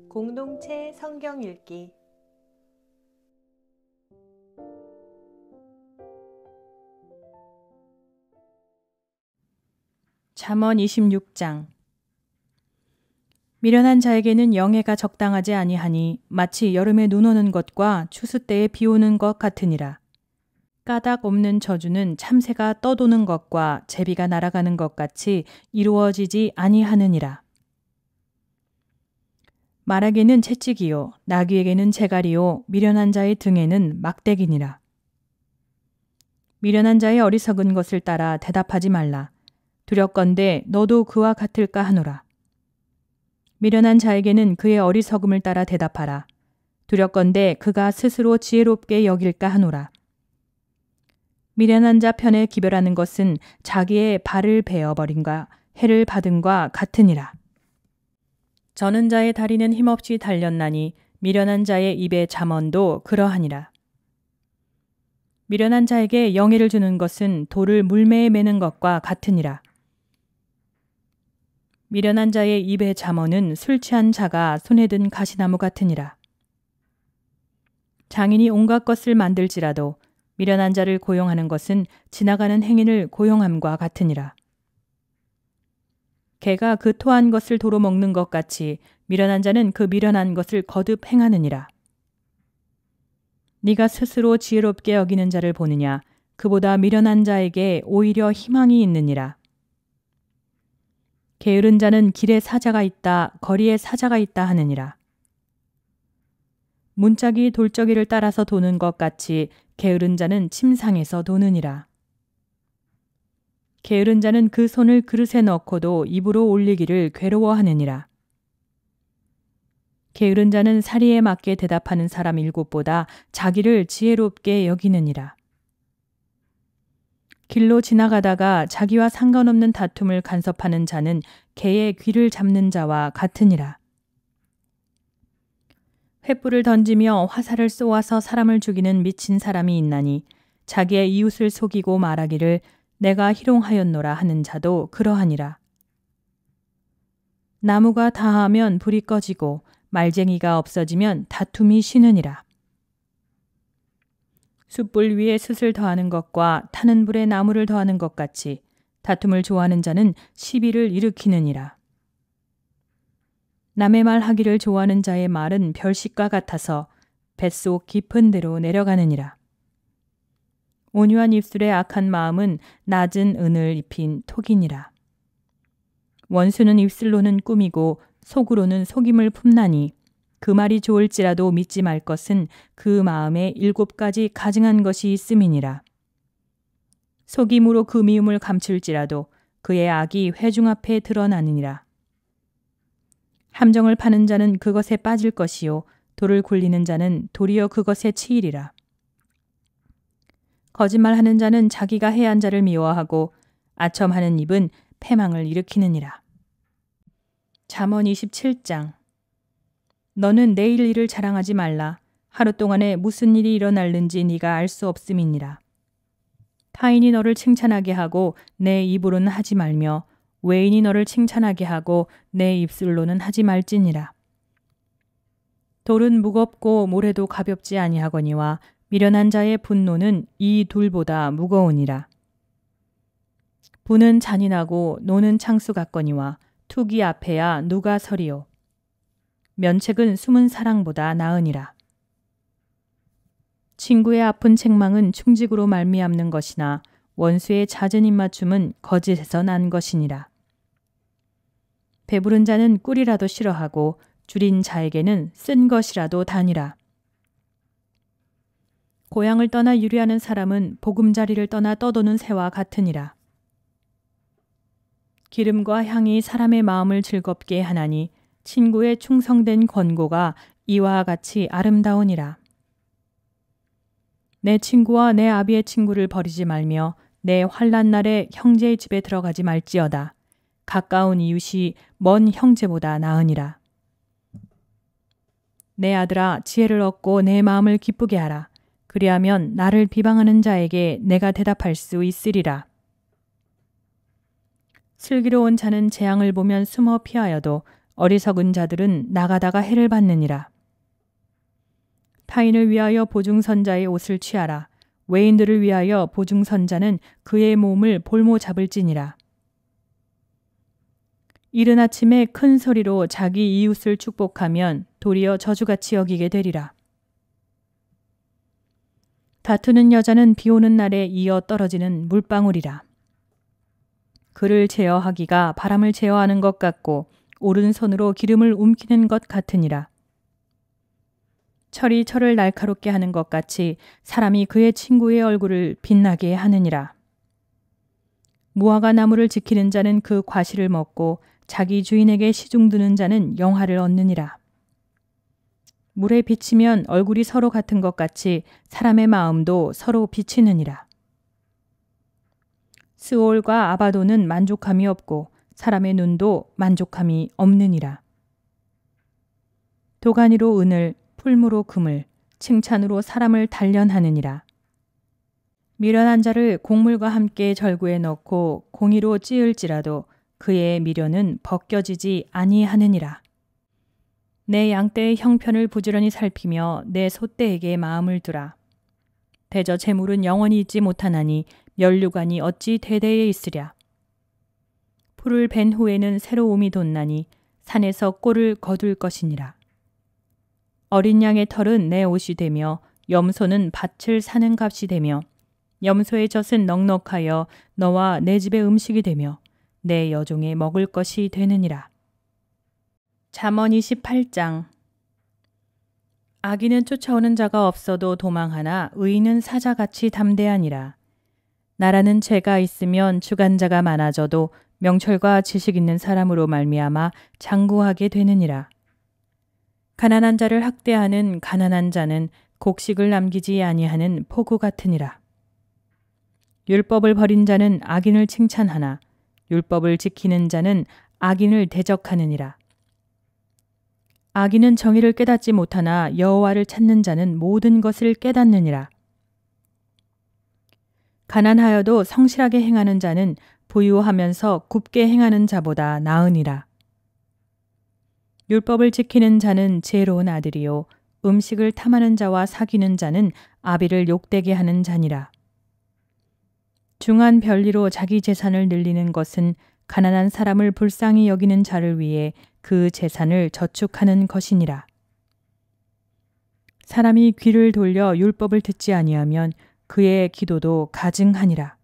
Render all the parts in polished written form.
공동체 성경 읽기 잠언 26장. 미련한 자에게는 영예가 적당하지 아니하니 마치 여름에 눈 오는 것과 추수 때에 비 오는 것 같으니라. 까닭 없는 저주는 참새가 떠도는 것과 제비가 날아가는 것 같이 이루어지지 아니하느니라. 말에게는 채찍이요 나귀에게는 재갈이요 미련한 자의 등에는 막대기니라. 미련한 자의 어리석은 것을 따라 대답하지 말라. 두렵건대 너도 그와 같을까 하노라. 미련한 자에게는 그의 어리석음을 따라 대답하라. 두렵건대 그가 스스로 지혜롭게 여길까 하노라. 미련한 자 편에 기별하는 것은 자기의 발을 베어버림과 해를 받음과 같으니라. 저는 자의 다리는 힘없이 달렸나니 미련한 자의 입의 잠언도 그러하니라. 미련한 자에게 영예를 주는 것은 돌을 물매에 매는 것과 같으니라. 미련한 자의 입의 잠언은 술 취한 자가 손에 든 가시나무 같으니라. 장인이 온갖 것을 만들지라도 미련한 자를 고용하는 것은 지나가는 행인을 고용함과 같으니라. 개가 그 토한 것을 도로 먹는 것 같이 미련한 자는 그 미련한 것을 거듭 행하느니라. 네가 스스로 지혜롭게 여기는 자를 보느냐? 그보다 미련한 자에게 오히려 희망이 있느니라. 게으른 자는 길에 사자가 있다, 거리에 사자가 있다 하느니라. 문짝이 돌적이를 따라서 도는 것 같이 게으른 자는 침상에서 도느니라. 게으른 자는 그 손을 그릇에 넣고도 입으로 올리기를 괴로워하느니라. 게으른 자는 사리에 맞게 대답하는 사람 7보다 자기를 지혜롭게 여기느니라. 길로 지나가다가 자기와 상관없는 다툼을 간섭하는 자는 개의 귀를 잡는 자와 같으니라. 횃불을 던지며 화살을 쏘아서 사람을 죽이는 미친 사람이 있나니 자기의 이웃을 속이고 말하기를 내가 희롱하였노라 하는 자도 그러하니라. 나무가 다하면 불이 꺼지고 말쟁이가 없어지면 다툼이 쉬느니라. 숯불 위에 숯을 더하는 것과 타는 불에 나무를 더하는 것 같이 다툼을 좋아하는 자는 시비를 일으키느니라. 남의 말 하기를 좋아하는 자의 말은 별식과 같아서 뱃속 깊은 데로 내려가느니라. 온유한 입술의 악한 마음은 낮은 은을 입힌 톡이니라. 원수는 입술로는 꾸미고 속으로는 속임을 품나니 그 말이 좋을지라도 믿지 말 것은 그 마음에 7가지 가증한 것이 있음이니라. 속임으로 그 미움을 감출지라도 그의 악이 회중 앞에 드러나느니라. 함정을 파는 자는 그것에 빠질 것이요 돌을 굴리는 자는 도리어 그것에 치이리라. 거짓말하는 자는 자기가 해한 자를 미워하고 아첨하는 입은 패망을 일으키느니라. 잠언 27장. 너는 내일 일을 자랑하지 말라. 하루 동안에 무슨 일이 일어날는지 네가 알 수 없음이니라. 타인이 너를 칭찬하게 하고 내 입으로는 하지 말며 외인이 너를 칭찬하게 하고 내 입술로는 하지 말지니라. 돌은 무겁고 모래도 가볍지 아니하거니와 미련한 자의 분노는 이 둘보다 무거우니라. 분은 잔인하고 노는 창수 같거니와 투기 앞에야 누가 서리요. 면책은 숨은 사랑보다 나으니라. 친구의 아픈 책망은 충직으로 말미암는 것이나 원수의 잦은 입맞춤은 거짓에서 난 것이니라. 배부른 자는 꿀이라도 싫어하고 줄인 자에게는 쓴 것이라도 다니라. 고향을 떠나 유리하는 사람은 보금자리를 떠나 떠도는 새와 같으니라. 기름과 향이 사람의 마음을 즐겁게 하나니 친구의 충성된 권고가 이와 같이 아름다우니라. 내 친구와 내 아비의 친구를 버리지 말며 내 환난 날에 형제의 집에 들어가지 말지어다. 가까운 이웃이 먼 형제보다 나으니라. 내 아들아 지혜를 얻고 내 마음을 기쁘게 하라. 그리하면 나를 비방하는 자에게 내가 대답할 수 있으리라. 슬기로운 자는 재앙을 보면 숨어 피하여도 어리석은 자들은 나가다가 해를 받느니라. 타인을 위하여 보증선자의 옷을 취하라. 외인들을 위하여 보증선자는 그의 몸을 볼모 잡을지니라. 이른 아침에 큰 소리로 자기 이웃을 축복하면 도리어 저주같이 여기게 되리라. 다투는 여자는 비 오는 날에 이어 떨어지는 물방울이라. 그를 제어하기가 바람을 제어하는 것 같고 오른손으로 기름을 움키는 것 같으니라. 철이 철을 날카롭게 하는 것 같이 사람이 그의 친구의 얼굴을 빛나게 하느니라. 무화과 나무를 지키는 자는 그 과실을 먹고 자기 주인에게 시중드는 자는 영화를 얻느니라. 물에 비치면 얼굴이 서로 같은 것 같이 사람의 마음도 서로 비치느니라. 스올과 아바도는 만족함이 없고 사람의 눈도 만족함이 없느니라. 도가니로 은을, 풀무로 금을, 칭찬으로 사람을 단련하느니라. 미련한 자를 곡물과 함께 절구에 넣고 공의로 찌을지라도 그의 미련은 벗겨지지 아니하느니라. 내 양떼의 형편을 부지런히 살피며 내 소떼에게 마음을 두라. 대저 재물은 영원히 있지 못하나니 면류관이 어찌 대대에 있으랴. 풀을 벤 후에는 새로움이 돋나니 산에서 꼴을 거둘 것이니라. 어린 양의 털은 내 옷이 되며 염소는 밭을 사는 값이 되며 염소의 젖은 넉넉하여 너와 내 집의 음식이 되며 내 여종의 먹을 것이 되느니라. 잠언 28장. 악인은 쫓아오는 자가 없어도 도망하나 의인은 사자같이 담대하니라. 나라는 죄가 있으면 주관자가 많아져도 명철과 지식 있는 사람으로 말미암아 장구하게 되느니라. 가난한 자를 학대하는 가난한 자는 곡식을 남기지 아니하는 포구 같으니라. 율법을 버린 자는 악인을 칭찬하나 율법을 지키는 자는 악인을 대적하느니라. 악인은 정의를 깨닫지 못하나 여호와를 찾는 자는 모든 것을 깨닫느니라. 가난하여도 성실하게 행하는 자는 부유하면서 굽게 행하는 자보다 나으니라. 율법을 지키는 자는 지혜로운 아들이요 음식을 탐하는 자와 사귀는 자는 아비를 욕되게 하는 자니라. 중한 별리로 자기 재산을 늘리는 것은 가난한 사람을 불쌍히 여기는 자를 위해 그 재산을 저축하는 것이니라. 사람이 귀를 돌려 율법을 듣지 아니하면 그의 기도도 가증하니라.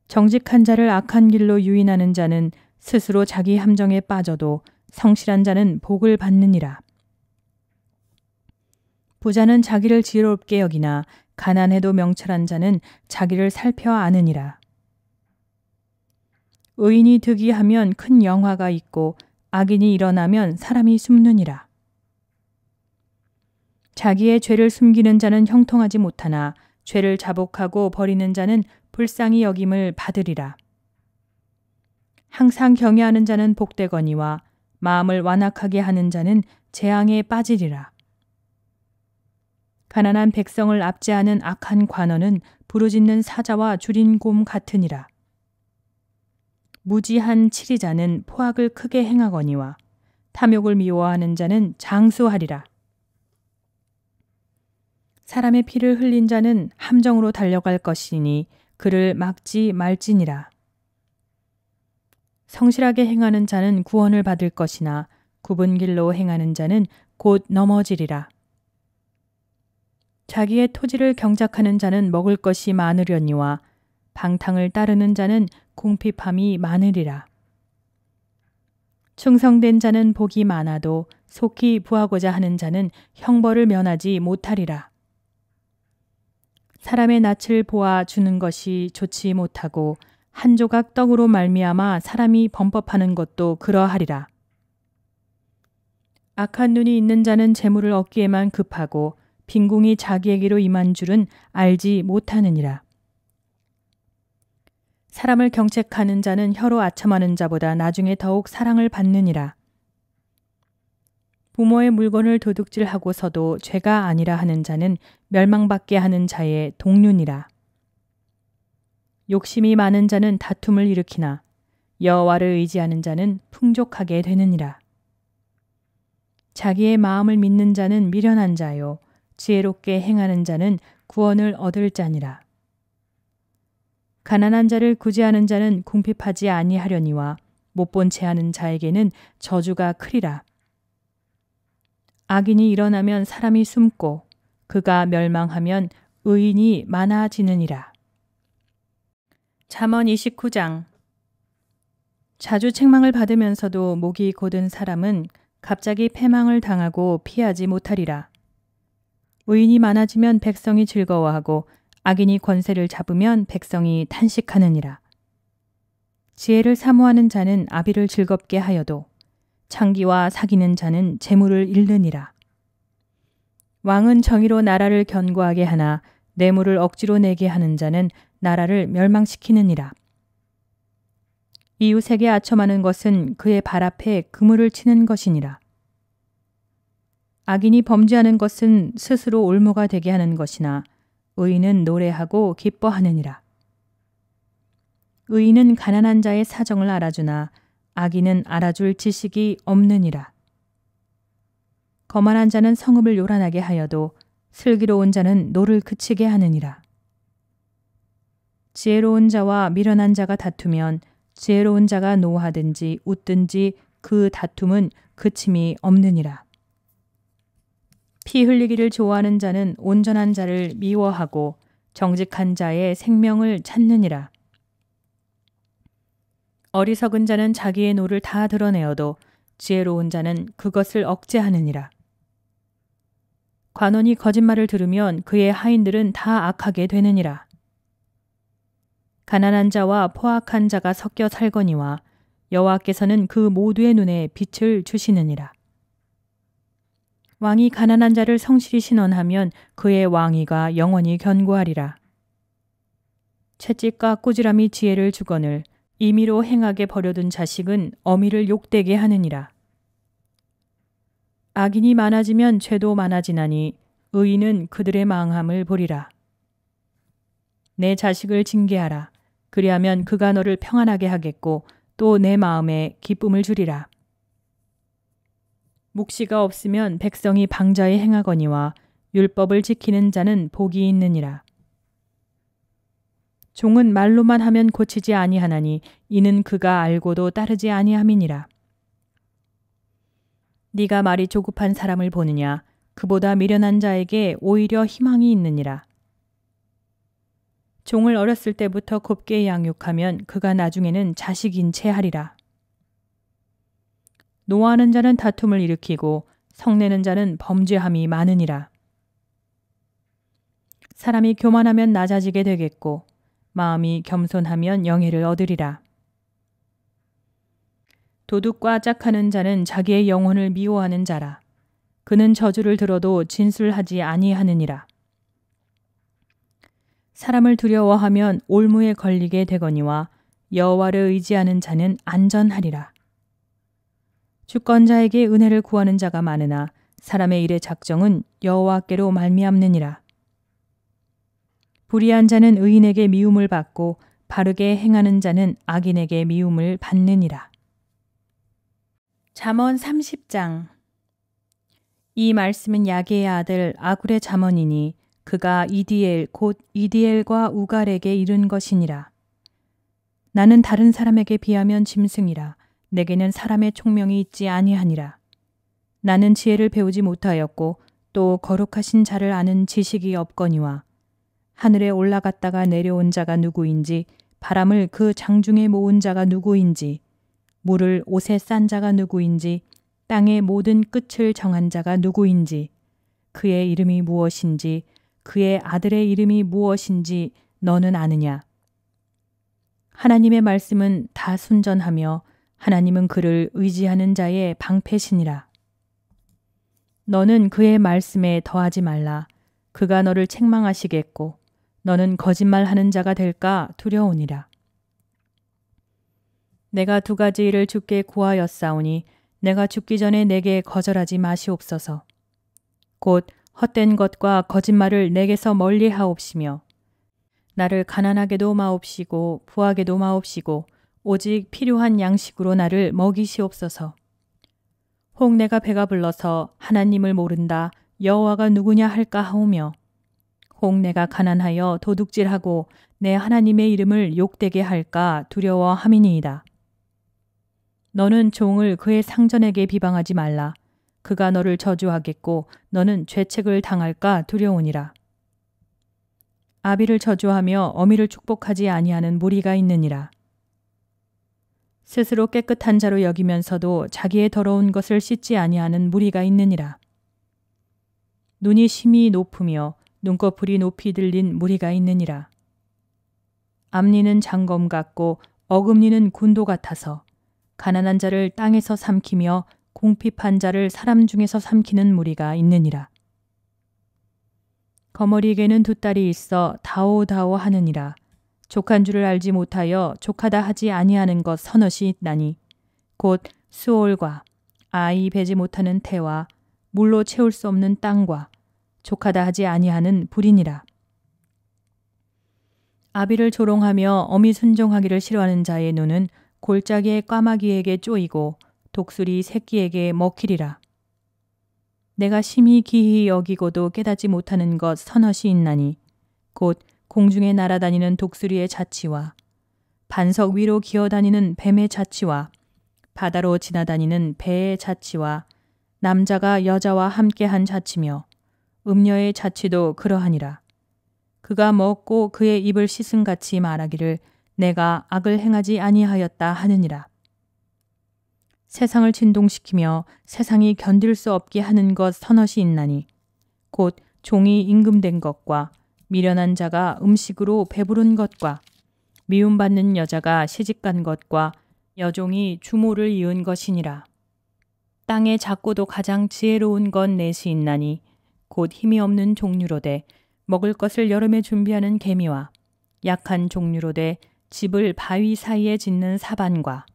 정직한 자를 악한 길로 유인하는 자는 스스로 자기 함정에 빠져도 성실한 자는 복을 받느니라. 부자는 자기를 지혜롭게 여기나 가난해도 명철한 자는 자기를 살펴 아느니라. 의인이 득이하면 큰 영화가 있고 악인이 일어나면 사람이 숨느니라. 자기의 죄를 숨기는 자는 형통하지 못하나 죄를 자복하고 버리는 자는 불쌍히 여김을 받으리라. 항상 경외하는 자는 복되거니와 마음을 완악하게 하는 자는 재앙에 빠지리라. 가난한 백성을 압제하는 악한 관원은 부르짖는 사자와 줄인 곰 같으니라. 무지한 치리자는 포악을 크게 행하거니와 탐욕을 미워하는 자는 장수하리라. 사람의 피를 흘린 자는 함정으로 달려갈 것이니 그를 막지 말지니라. 성실하게 행하는 자는 구원을 받을 것이나 굽은 길로 행하는 자는 곧 넘어지리라. 자기의 토지를 경작하는 자는 먹을 것이 많으려니와 방탕을 따르는 자는 궁핍함이 많으리라. 충성된 자는 복이 많아도 속히 부하고자 하는 자는 형벌을 면하지 못하리라. 사람의 낯을 보아 주는 것이 좋지 못하고 한 조각 떡으로 말미암아 사람이 범법하는 것도 그러하리라. 악한 눈이 있는 자는 재물을 얻기에만 급하고 빈궁이 자기에게로 임한 줄은 알지 못하느니라. 사람을 경책하는 자는 혀로 아첨하는 자보다 나중에 더욱 사랑을 받느니라. 부모의 물건을 도둑질하고서도 죄가 아니라 하는 자는 멸망받게 하는 자의 동륜이라. 욕심이 많은 자는 다툼을 일으키나 여호와를 의지하는 자는 풍족하게 되느니라. 자기의 마음을 믿는 자는 미련한 자요 지혜롭게 행하는 자는 구원을 얻을 자니라. 가난한 자를 구제하는 자는 궁핍하지 아니하려니와 못 본 채 하는 자에게는 저주가 크리라. 악인이 일어나면 사람이 숨고 그가 멸망하면 의인이 많아지느니라. 잠언 29장. 자주 책망을 받으면서도 목이 곧은 사람은 갑자기 패망을 당하고 피하지 못하리라. 의인이 많아지면 백성이 즐거워하고 악인이 권세를 잡으면 백성이 탄식하느니라. 지혜를 사모하는 자는 아비를 즐겁게 하여도 창기와 사귀는 자는 재물을 잃느니라. 왕은 정의로 나라를 견고하게 하나 뇌물을 억지로 내게 하는 자는 나라를 멸망시키느니라. 이웃에게 아첨하는 것은 그의 발 앞에 그물을 치는 것이니라. 악인이 범죄하는 것은 스스로 올무가 되게 하는 것이나 의인은 노래하고 기뻐하느니라. 의인은 가난한 자의 사정을 알아주나 악인은 알아줄 지식이 없느니라. 거만한 자는 성읍을 요란하게 하여도 슬기로운 자는 노를 그치게 하느니라. 지혜로운 자와 미련한 자가 다투면 지혜로운 자가 노하든지 웃든지 그 다툼은 그침이 없느니라. 피 흘리기를 좋아하는 자는 온전한 자를 미워하고 정직한 자의 생명을 찾느니라. 어리석은 자는 자기의 노를 다 드러내어도 지혜로운 자는 그것을 억제하느니라. 관원이 거짓말을 들으면 그의 하인들은 다 악하게 되느니라. 가난한 자와 포악한 자가 섞여 살거니와 여호와께서는 그 모두의 눈에 빛을 주시느니라. 왕이 가난한 자를 성실히 신원하면 그의 왕위가 영원히 견고하리라. 채찍과 꾸지람이 지혜를 주거늘 임의로 행하게 버려둔 자식은 어미를 욕되게 하느니라. 악인이 많아지면 죄도 많아지나니 의인은 그들의 망함을 보리라. 내 자식을 징계하라. 그리하면 그가 너를 평안하게 하겠고 또 내 마음에 기쁨을 주리라. 묵시가 없으면 백성이 방자히 행하거니와 율법을 지키는 자는 복이 있느니라. 종은 말로만 하면 고치지 아니하나니 이는 그가 알고도 따르지 아니함이니라. 네가 말이 조급한 사람을 보느냐? 그보다 미련한 자에게 오히려 희망이 있느니라. 종을 어렸을 때부터 곱게 양육하면 그가 나중에는 자식인 채 하리라. 노하는 자는 다툼을 일으키고 성내는 자는 범죄함이 많으니라. 사람이 교만하면 낮아지게 되겠고 마음이 겸손하면 영예를 얻으리라. 도둑과 짝하는 자는 자기의 영혼을 미워하는 자라. 그는 저주를 들어도 진술하지 아니하느니라. 사람을 두려워하면 올무에 걸리게 되거니와 여호와를 의지하는 자는 안전하리라. 주권자에게 은혜를 구하는 자가 많으나 사람의 일의 작정은 여호와께로 말미암느니라. 불의한 자는 의인에게 미움을 받고 바르게 행하는 자는 악인에게 미움을 받느니라. 잠언 30장. 이 말씀은 야게의 아들 아굴의 잠언이니 그가 이디엘 곧 이디엘과 우갈에게 이른 것이니라. 나는 다른 사람에게 비하면 짐승이라. 내게는 사람의 총명이 있지 아니하니라. 나는 지혜를 배우지 못하였고 또 거룩하신 자를 아는 지식이 없거니와 하늘에 올라갔다가 내려온 자가 누구인지 바람을 그 장중에 모은 자가 누구인지 물을 옷에 싼 자가 누구인지 땅의 모든 끝을 정한 자가 누구인지 그의 이름이 무엇인지 그의 아들의 이름이 무엇인지 너는 아느냐? 하나님의 말씀은 다 순전하며 하나님은 그를 의지하는 자의 방패시니라. 너는 그의 말씀에 더하지 말라. 그가 너를 책망하시겠고 너는 거짓말하는 자가 될까 두려우니라. 내가 두 가지 일을 주께 구하였사오니 내가 죽기 전에 내게 거절하지 마시옵소서. 곧 헛된 것과 거짓말을 내게서 멀리 하옵시며 나를 가난하게도 마옵시고 부하게도 마옵시고 오직 필요한 양식으로 나를 먹이시옵소서. 혹 내가 배가 불러서 하나님을 모른다 여호와가 누구냐 할까 하오며 혹 내가 가난하여 도둑질하고 내 하나님의 이름을 욕되게 할까 두려워함이니이다. 너는 종을 그의 상전에게 비방하지 말라. 그가 너를 저주하겠고 너는 죄책을 당할까 두려우니라. 아비를 저주하며 어미를 축복하지 아니하는 무리가 있느니라. 스스로 깨끗한 자로 여기면서도 자기의 더러운 것을 씻지 아니하는 무리가 있느니라. 눈이 심히 높으며 눈꺼풀이 높이 들린 무리가 있느니라. 앞니는 장검 같고 어금니는 군도 같아서 가난한 자를 땅에서 삼키며 궁핍한 자를 사람 중에서 삼키는 무리가 있느니라. 거머리에게는 두 딸이 있어 다오다오 하느니라. 족한 줄을 알지 못하여 족하다 하지 아니하는 것 서너시 있나니 곧 수올과 아이 베지 못하는 태와 물로 채울 수 없는 땅과 족하다 하지 아니하는 불이니라. 아비를 조롱하며 어미 순종하기를 싫어하는 자의 눈은 골짜기의 까마귀에게 쪼이고 독수리 새끼에게 먹히리라. 내가 심히 기히 여기고도 깨닫지 못하는 것 서너시 있나니 곧 공중에 날아다니는 독수리의 자치와 반석 위로 기어다니는 뱀의 자치와 바다로 지나다니는 배의 자치와 남자가 여자와 함께한 자치며 음녀의 자치도 그러하니라. 그가 먹고 그의 입을 씻음같이 말하기를 내가 악을 행하지 아니하였다 하느니라. 세상을 진동시키며 세상이 견딜 수 없게 하는 것 서너시 있나니 곧 종이 임금된 것과 미련한 자가 음식으로 배부른 것과 미움받는 여자가 시집간 것과 여종이 주모를 이은 것이니라. 땅의 작고도 가장 지혜로운 건 넷이 있나니 곧 힘이 없는 종류로되 먹을 것을 여름에 준비하는 개미와 약한 종류로되 집을 바위 사이에 짓는 사반과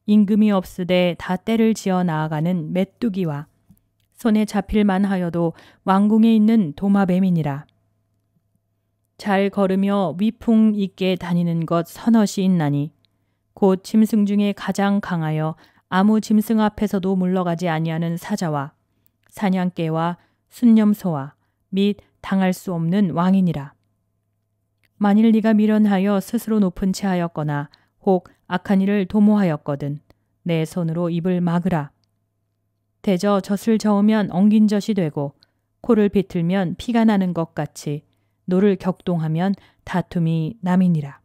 임금이 없으되 다 때를 지어 나아가는 메뚜기와 손에 잡힐만 하여도 왕궁에 있는 도마뱀이니라. 잘 걸으며 위풍 있게 다니는 것 서너시 있나니 곧 짐승 중에 가장 강하여 아무 짐승 앞에서도 물러가지 아니하는 사자와 사냥개와 순념소와 및 당할 수 없는 왕이니라. 만일 네가 미련하여 스스로 높은 채 하였거나 혹 악한 일을 도모하였거든 내 손으로 입을 막으라. 대저 젖을 저으면 엉긴 젖이 되고 코를 비틀면 피가 나는 것 같이 노를 격동하면 다툼이 남이니라.